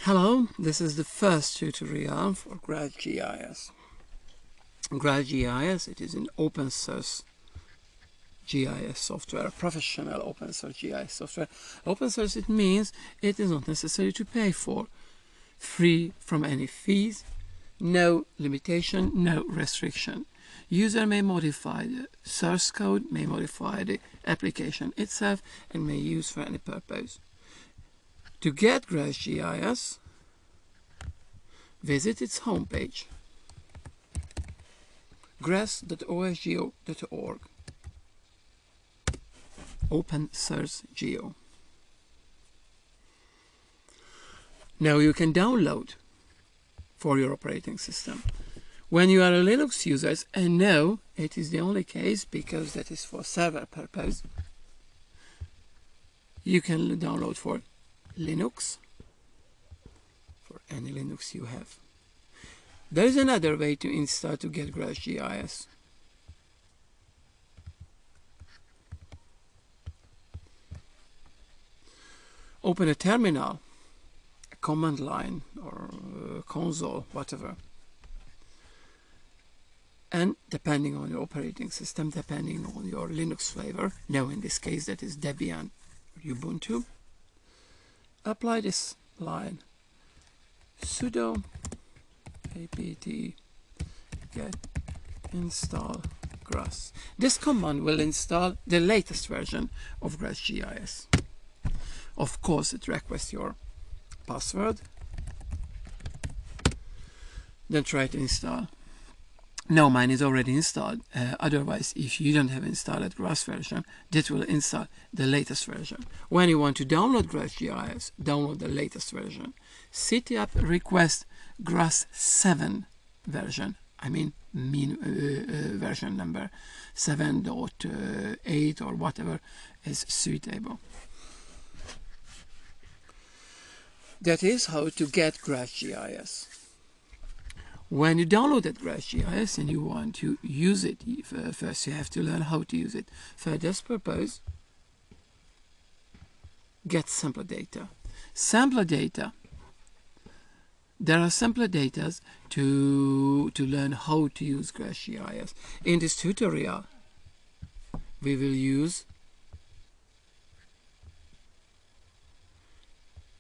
Hello, this is the first tutorial for GRASS GIS. GRASS GIS, it is an open source GIS software, professional open source GIS software. Open source, it means it is not necessary to pay for, free from any fees, no limitation, no restriction. User may modify the source code, may modify the application itself, and may use for any purpose. To get GRASS GIS, visit its homepage, grass.osgo.org, open source geo. Now you can download for your operating system. When you are a Linux user, and no, it is the only case because that is for server purpose, you can download for Linux, for any Linux you have. There is another way to install to get GRASS GIS. Open a terminal, a command line or a console, whatever. And depending on your operating system, depending on your Linux flavor, now in this case that is Debian or Ubuntu, apply this line, sudo apt get install GRASS. This command will install the latest version of GRASS GIS. Of course, it requests your password. Then try to install. No, mine is already installed. Otherwise, if you don't have installed GRASS version, that will install the latest version. When you want to download GRASS GIS, download the latest version. CityScope request GRASS 7 version. I mean version number 7.8 or whatever is suitable. That is how to get GRASS GIS. When you downloaded GRASS GIS and you want to use it, first you have to learn how to use it. For this purpose, get sample data. Sample data. There are sample data to learn how to use GRASS GIS. In this tutorial, we will use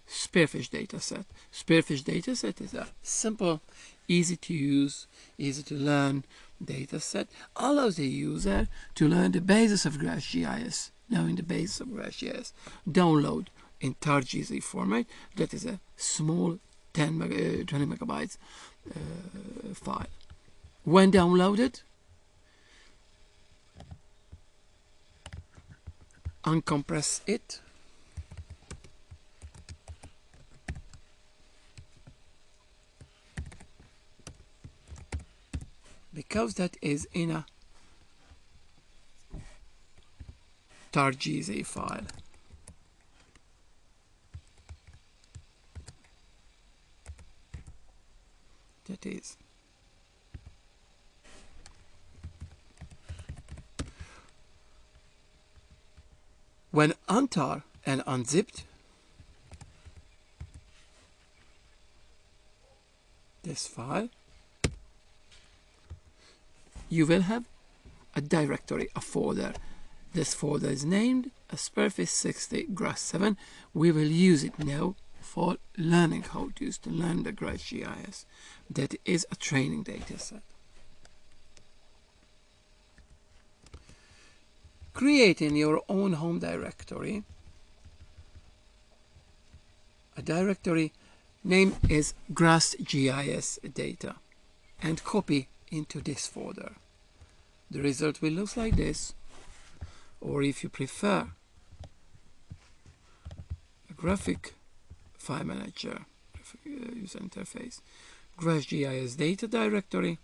Spearfish dataset. Spearfish dataset is a simple, easy to use, easy to learn dataset. Allows the user to learn the basis of GRASS GIS. Now in the basis of GRASS GIS, download in tar.gz format. That is a small 20 megabytes file. When downloaded, uncompress it. Because that is in a tar.gz file. That is. When untar and unzipped, this file, you will have a directory, a folder. This folder is named Esperamos 60 GRASS 7. We will use it now for learning how to use, to learn the GRASS GIS. That is a training data set. Creating your own home directory. A directory name is GRASS GIS data, and copy into this folder. The result will look like this, or if you prefer a graphic file manager, user interface, GRASS GIS data directory,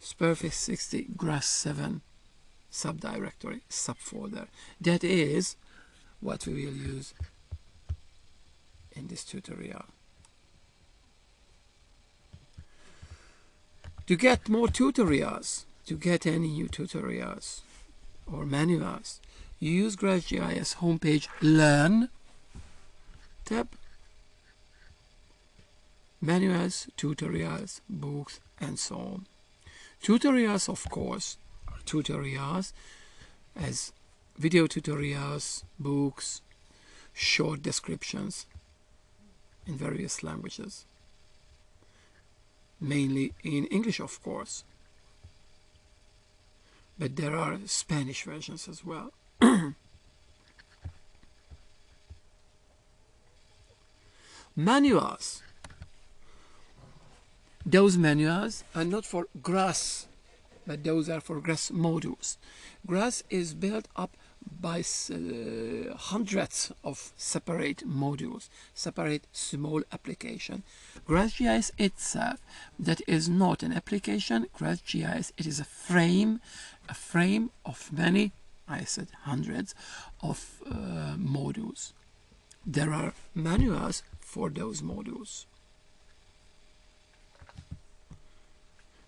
Esperamos 60 GRASS 7 subdirectory, subfolder. That is what we will use in this tutorial. To get more tutorials, to get any new tutorials or manuals, use GRASS GIS homepage Learn tab manuals, tutorials, books, and so on. Tutorials, of course, are tutorials as video tutorials, books, short descriptions in various languages, mainly in English, of course, but there are Spanish versions as well. Manuals. Those manuals are not for GRASS, but those are for GRASS modules. GRASS is built up by hundreds of separate modules, separate small application. GRASS GIS itself, that is not an application. GRASS GIS, it is a frame of many, I said hundreds of modules. There are manuals for those modules.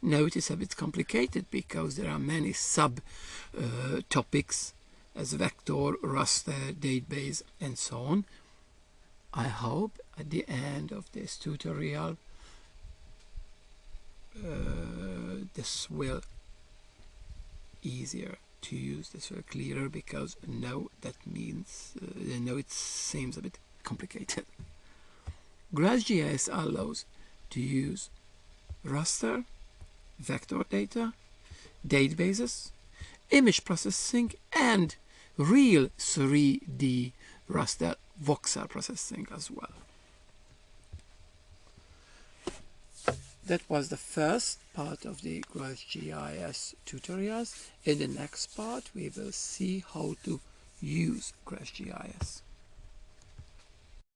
Now it is a bit complicated because there are many sub topics as vector, raster, database, and so on. I hope at the end of this tutorial this will easier to use, this will clearer, because now that means now it seems a bit complicated. GRASS GIS allows to use raster, vector data, databases, image processing, and real 3D raster voxel processing as well. That was the first part of the GRASS GIS tutorials. In the next part we will see how to use GRASS GIS.